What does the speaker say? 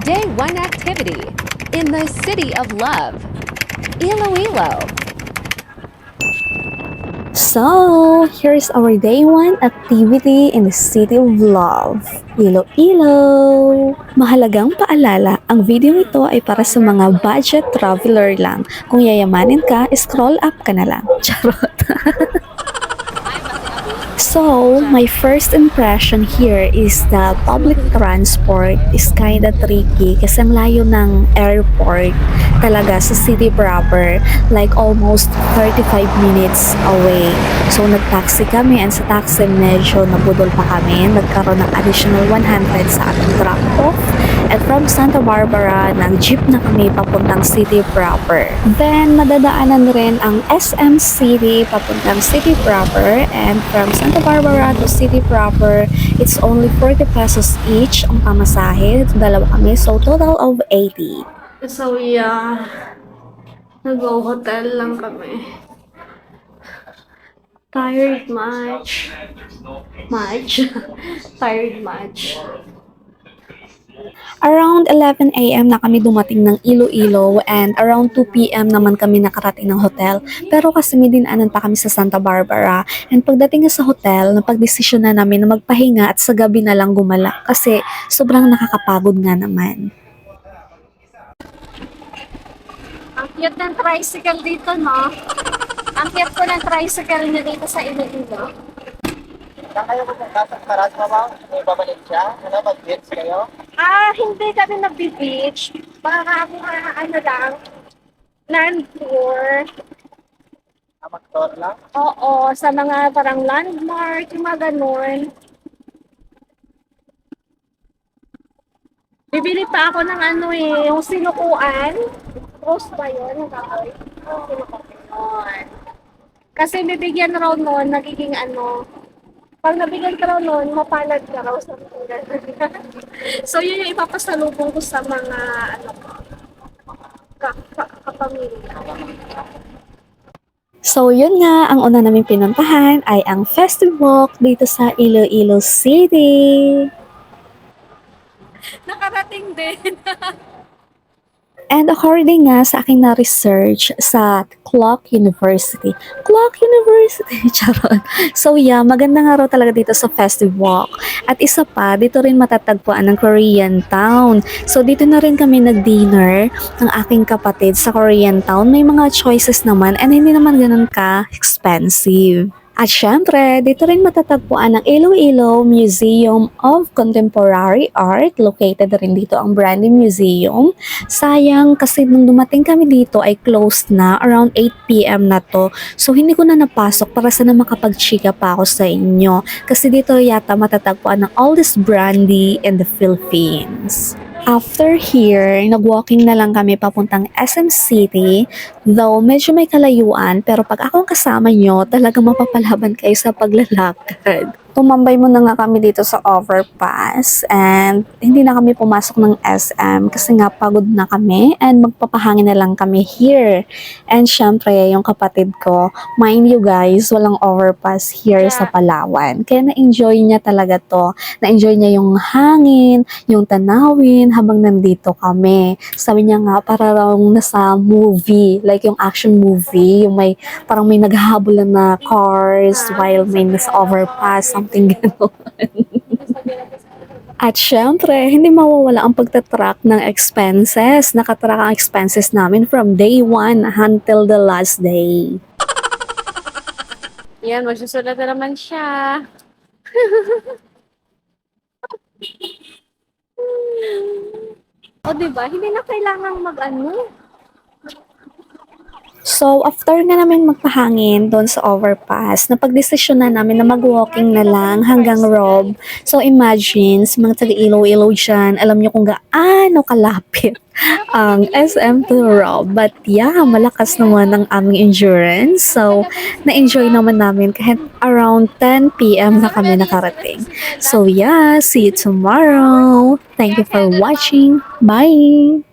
Day 1 activity in the City of Love, Iloilo. So, here's our day 1 activity in the City of Love, Iloilo. Mahalagang paalala, ang video ito ay para sa mga budget traveler lang. Kung yayamanin ka, scroll up ka na lang. Charot. So, my first impression here is that public transport is kinda tricky kasi ang layo ng airport talaga sa city proper, like almost 35 minutes away. So, nag-taxi kami and sa taxi medyo nabudol pa kami. Nagkaroon ng additional 100 sa ating drop-off. And from Santa Barbara, nag-jeep na kami papuntang city proper. Then, madadaanan rin ang SM City papuntang city proper. And from Santa Barbara to city proper, it's only 40 pesos each ang pamasahe. Dalawa kami, so total of 80. So yeah, nag-go hotel lang kami. Tired much. Tired much. Around 11 a.m. na kami dumating ng Iloilo and around 2 p.m. naman kami nakarating ng hotel. Pero kasi may dinaanan pa kami sa Santa Barbara. And pagdating nga sa hotel, napagdesisyon na namin na magpahinga at sa gabi na lang gumala kasi sobrang nakakapagod nga naman. Ang cute ng tricycle dito, no? Ang cute ko ng tricycle niya dito sa Iloilo. Saan kayo pupunta sa Karas, mama? May babalik siya? Ano, mag-beach kayo? Hindi kami nag-beach. Baka ano lang, land tour. Mag-tour lang? Oo, sa mga parang landmark, yung mga ganun. Bibili pa ako ng yung sinukuan. Rose ba yun? Yung kahoy? Sinukuan. Kasi bibigyan raw nun, nagiging pag nabigyan ka raw nun, mapalad ka raw sa mga. So, yun yung ipapasalubong ko sa mga, kapamilya. So yun nga, ang una namin pinuntahan ay ang Festive Walk dito sa Iloilo City. Nakarating din. And according nga sa aking na-research sa Clark University. Charot. So yeah, maganda nga raw talaga dito sa Festive Walk. At isa pa, dito rin matatagpuan ng Korean Town. So dito na rin kami nag-dinner ng aking kapatid sa Korean Town. May mga choices naman and hindi naman ganun ka-expensive. At syempre, dito rin matatagpuan ang Iloilo Museum of Contemporary Art. Located rin dito ang Brandy Museum. Sayang kasi nung dumating kami dito ay closed na. Around 8 p.m. na to. So hindi ko na napasok para sana makapag-chika pa ako sa inyo. Kasi dito yata matatagpuan ng oldest brandy in the Philippines. After here, nag-walking na lang kami papuntang SM City. Though medyo may kalayuan, pero pag akong kasama nyo, talagang mapapalaban kayo sa paglalakad. Tumambay muna nga kami dito sa overpass and hindi na kami pumasok ng SM kasi nga pagod na kami and magpapahangin na lang kami here. And syempre, yung kapatid ko, mind you guys, walang overpass here sa Palawan. Kaya na-enjoy niya talaga to. Na-enjoy niya yung hangin, yung tanawin habang nandito kami. Sabi niya nga, para raw nasa movie, like yung action movie, yung may, parang may naghahabulan na cars while may nasa overpass, something gano'n. At syempre, hindi mawawala ang pagtatrack ng expenses. Nakatrack ang expenses namin from day 1 until the last day. Yan, magsusulat na naman siya. O, diba? Hindi na kailangang So, after nga namin magpahangin doon sa overpass, napagdesisyon na namin na mag-walking na lang hanggang Rob. So, imagine, sa mga taga-Iloilo dyan, alam nyo kung gaano kalapit ang SM to Rob. But yeah, malakas naman ang aming endurance. So, na-enjoy naman namin kahit around 10 p.m. na kami nakarating. So yeah, see you tomorrow. Thank you for watching. Bye!